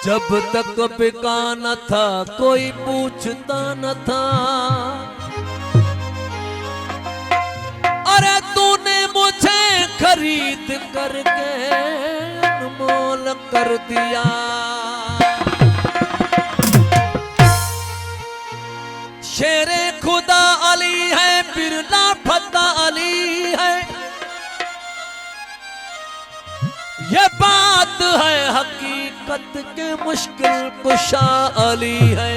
जब तक बिका न था कोई पूछता न था, अरे तूने मुझे खरीद करके अनमोल कर दिया। शेरे खुदा अली है, बिरला फता अली है, ये बात है हकीकत के मुश्किल कुशा अली है।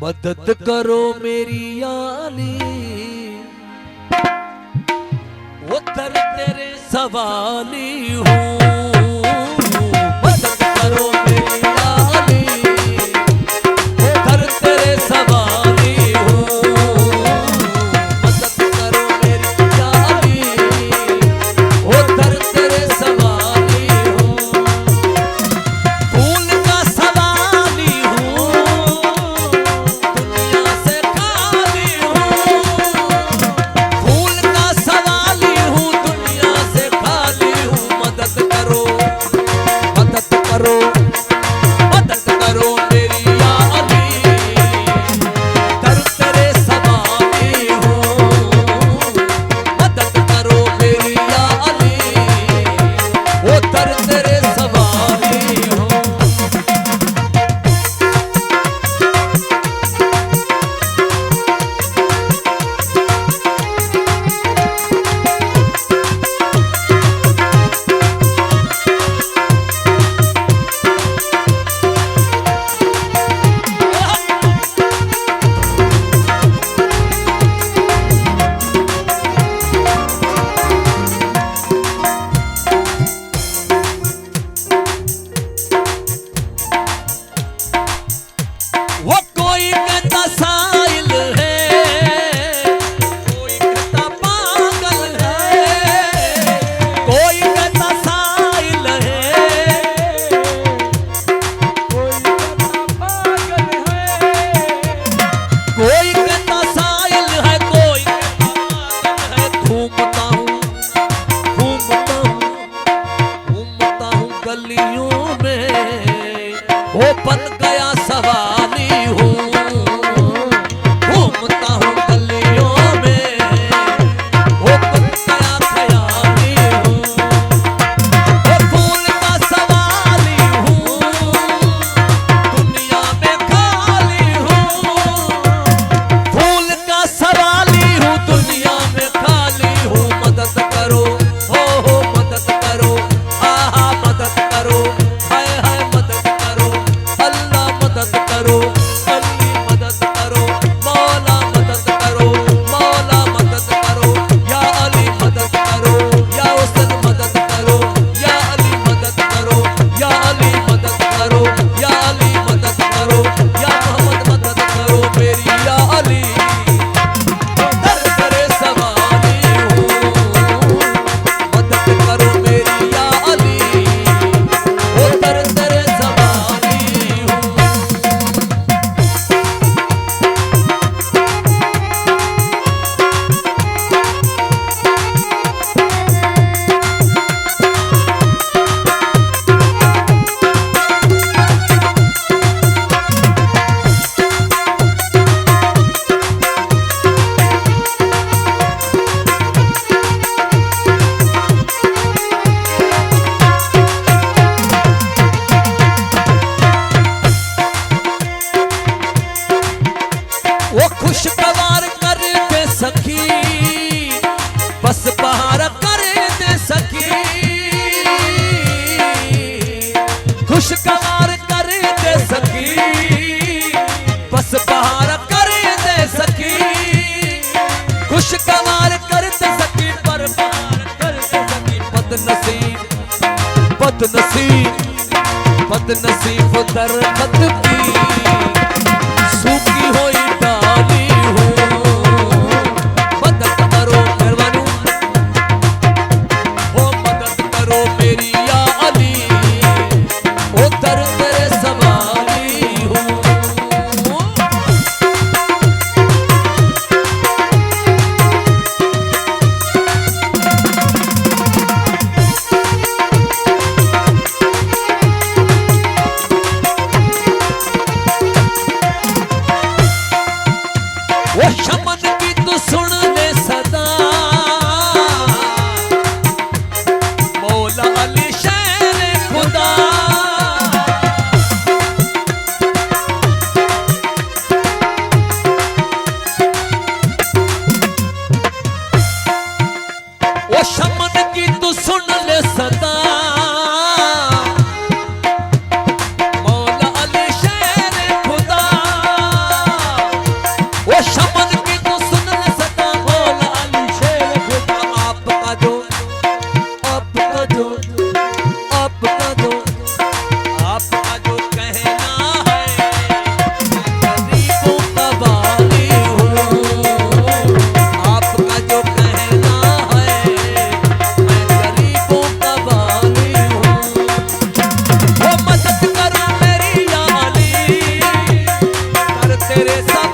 मदद करो मेरी अली, वो दर तेरे सवाली हूँ। मदद करो मेरी अली, वो दर तेरे सवाली हूँ। मदद करो मेरी अली, वो दर तेरे सवाली हूँ। फूल का सवाली हूँ, दुनिया से खाली हूँ। फूल का सवाली हूँ, दुनिया से खाली हूँ। मदद करो, मदद करो, मदद करो मेरी अली, दर तेरे सवाली हूँ। मदद करो मेरी अली, वो दर तेरे सवाली हूँ। वो कोई कहता साइल है, कोई कहता पागल है। कोई कहता साइल है, कोई कहता पागल है। कोई कहता साइल है, कोई कहता पागल है। घूमता हूँ, घूमता हूँ, घूमता हूँ गलियों में, वो बन गया सवाली हूँ। घूमता हूँ गलियों में, वो बन गया ख्याली हूँ। वो फूल का सवाली हूँ, दुनिया में खाली हूँ। फूल का सवाली हूँ, दुनिया में खाली हूँ। मदद करो, हो मदद करो, आहा मदद करो, हाय हाय मदद करो। अल्लाह मदद करो, अली मदद करो, मौला मदद करो, मौला मदद करो। या अली मदद करो, या हुसैन मदद करो, या अली मदद करो, या अली मदद करो, या अली मदद करो, या मोहम्मद मदद करो मेरी या अली, दर तेरे सवाली हूँ। मदद करो मेरी या अली, वो दर तेरे सवाली हूँ। वो खुशगवार कर दे सखी, बस बहार कर दे सखी। खुशगवार कर दे सखी, बस बहार कर दे सखी। खुशगवार कर दे सखी, पर बहार कर दे सखी। बदनसीब, बदनसीब, बदनसीब दरख़्त की सूखी हुई डाली हूँ। मदद करो मेहरबानी, ओ मदद करो मेरी या अली, ओ दर तेरे सवाली हूँ। तू सुन ले सदा, मौला अली शेर खुदा। ओ शमन की तू सुन ले सदा, मौला अली शेर खुदा। ओ शमन की तू सुन ले सदा, मौला अली शेर खुदा। आपका जो आपका जो आपका जो आपका जो कहना है, गरीबों का वाली हूँ। आपका जो कहना है, मैं गरीबों का वाली हूँ। वो मदद कर मेरी याली, कर तेरे सब